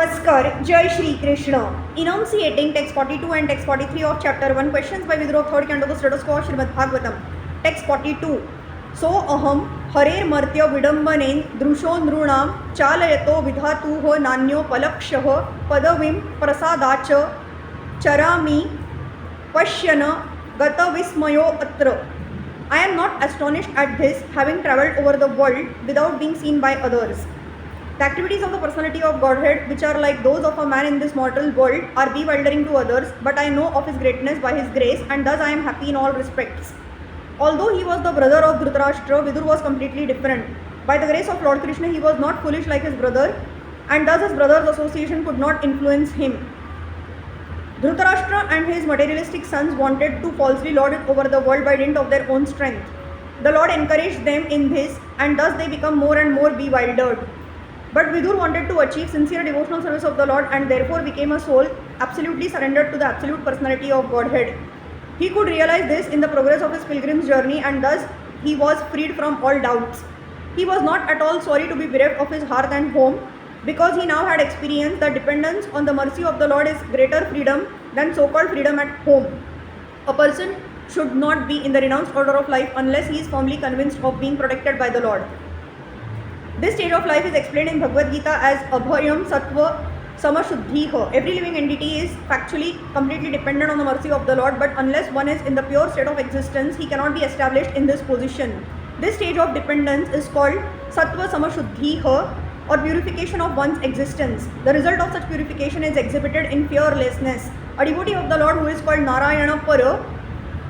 Namaskar, Jai Shri Krishna. Enunciating text 42 and text 43 of chapter 1, questions by Vidura of 3rd canto of the status quo of Srimad Bhagavatam. Text 42. So aham harer martya vidambanen drusho nrunam chalayato vidhatuho nanyo palakshah padavim prasadacha charami pashyana gata vismayo atra. I am not astonished at this, having travelled over the world without being seen by others. The activities of the personality of Godhead, which are like those of a man in this mortal world, are bewildering to others, but I know of his greatness by his grace, and thus I am happy in all respects. Although he was the brother of Dhritarashtra, Vidur was completely different. By the grace of Lord Krishna, he was not foolish like his brother, and thus his brother's association could not influence him. Dhritarashtra and his materialistic sons wanted to falsely lord it over the world by dint of their own strength. The Lord encouraged them in this, and thus they become more and more bewildered. But Vidur wanted to achieve sincere devotional service of the Lord and therefore became a soul absolutely surrendered to the absolute personality of Godhead. He could realize this in the progress of his pilgrim's journey, and thus he was freed from all doubts. He was not at all sorry to be bereft of his hearth and home, because he now had experienced that dependence on the mercy of the Lord is greater freedom than so-called freedom at home. A person should not be in the renounced order of life unless he is firmly convinced of being protected by the Lord. This stage of life is explained in Bhagavad Gita as Abhayam Sattva Samashuddhiha. Every living entity is factually completely dependent on the mercy of the Lord, but unless one is in the pure state of existence, he cannot be established in this position. This stage of dependence is called Sattva Samashuddhiha, or purification of one's existence. The result of such purification is exhibited in fearlessness. A devotee of the Lord who is called Narayana Para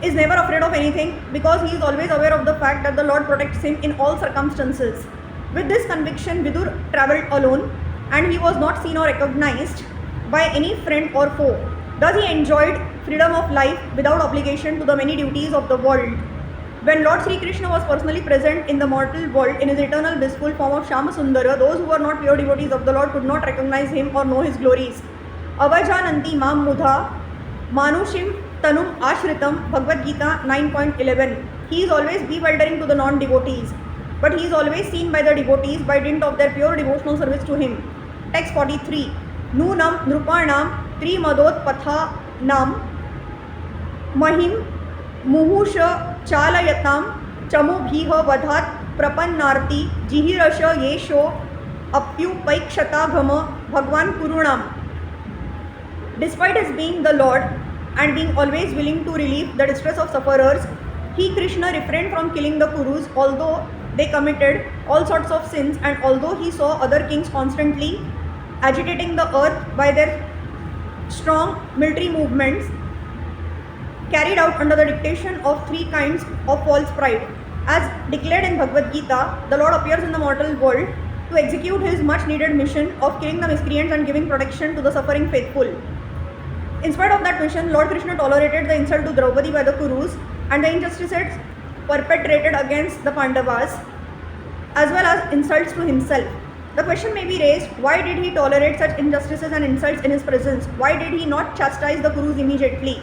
is never afraid of anything, because he is always aware of the fact that the Lord protects him in all circumstances. With this conviction, Vidur travelled alone, and he was not seen or recognized by any friend or foe. Thus he enjoyed freedom of life without obligation to the many duties of the world. When Lord Sri Krishna was personally present in the mortal world in his eternal blissful form of Shyamasundara, those who were not pure devotees of the Lord could not recognize him or know his glories. Avajananti mam mudha manushim tanum ashritam, Bhagavad Gita 9.11. He is always bewildering to the non-devotees, but he is always seen by the devotees by dint of their pure devotional service to him. Text 43. Nunam nrupanam trimadot patha nam mahim muhusha chalayatam chamubhiha vadhat prapannarti jihirasha yesho apyupaikshataghama bhagwan kurunam. Despite his being the Lord and being always willing to relieve the distress of sufferers, he, Krishna, refrained from killing the Kurus, although they committed all sorts of sins, and although he saw other kings constantly agitating the earth by their strong military movements carried out under the dictation of three kinds of false pride. As declared in Bhagavad Gita, the Lord appears in the mortal world to execute his much needed mission of killing the miscreants and giving protection to the suffering faithful. In spite of that mission, Lord Krishna tolerated the insult to Draupadi by the Kurus and the injustices perpetrated against the Pandavas, as well as insults to himself. The question may be raised, why did he tolerate such injustices and insults in his presence? Why did he not chastise the Kurus immediately?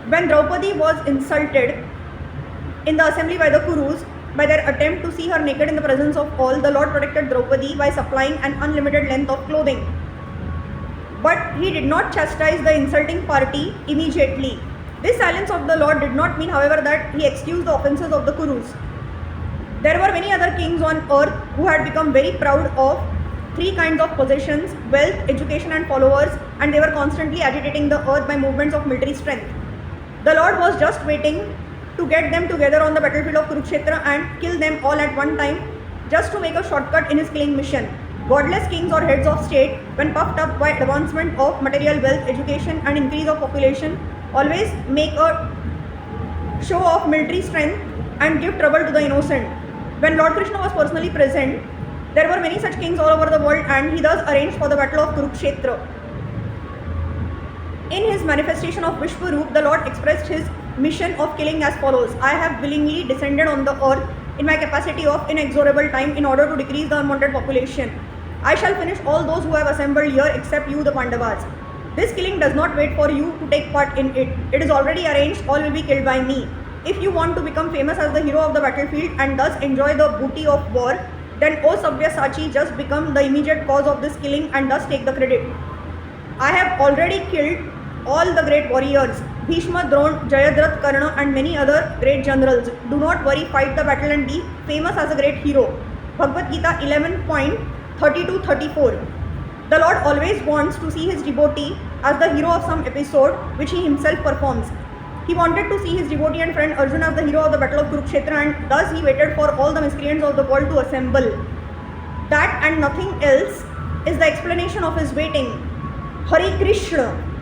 When Draupadi was insulted in the assembly by the Kurus by their attempt to see her naked in the presence of all, the Lord protected Draupadi by supplying an unlimited length of clothing. But he did not chastise the insulting party immediately. This silence of the Lord did not mean, however, that he excused the offences of the Kurus. There were many other kings on earth who had become very proud of three kinds of possessions: wealth, education and followers, and they were constantly agitating the earth by movements of military strength. The Lord was just waiting to get them together on the battlefield of Kurukshetra and kill them all at one time, just to make a shortcut in his killing mission. Godless kings or heads of state, when puffed up by advancement of material wealth, education and increase of population, always make a show of military strength and give trouble to the innocent. When Lord Krishna was personally present, there were many such kings all over the world, and he thus arranged for the battle of Kurukshetra. In his manifestation of Vishwaroop, the Lord expressed his mission of killing as follows: I have willingly descended on the earth in my capacity of inexorable time in order to decrease the unwanted population. I shall finish all those who have assembled here except you, the Pandavas. This killing does not wait for you to take part in it. It is already arranged, all will be killed by me. If you want to become famous as the hero of the battlefield and thus enjoy the booty of war, then O Sabyasachi just become the immediate cause of this killing and thus take the credit. I have already killed all the great warriors, Bhishma, Drona, Jayadratha, Karna and many other great generals. Do not worry, fight the battle and be famous as a great hero. Bhagavad Gita 11.32-34. The Lord always wants to see his devotee as the hero of some episode which he himself performs. He wanted to see his devotee and friend Arjuna as the hero of the battle of Kurukshetra, and thus he waited for all the miscreants of the world to assemble. That and nothing else is the explanation of his waiting. Hare Krishna.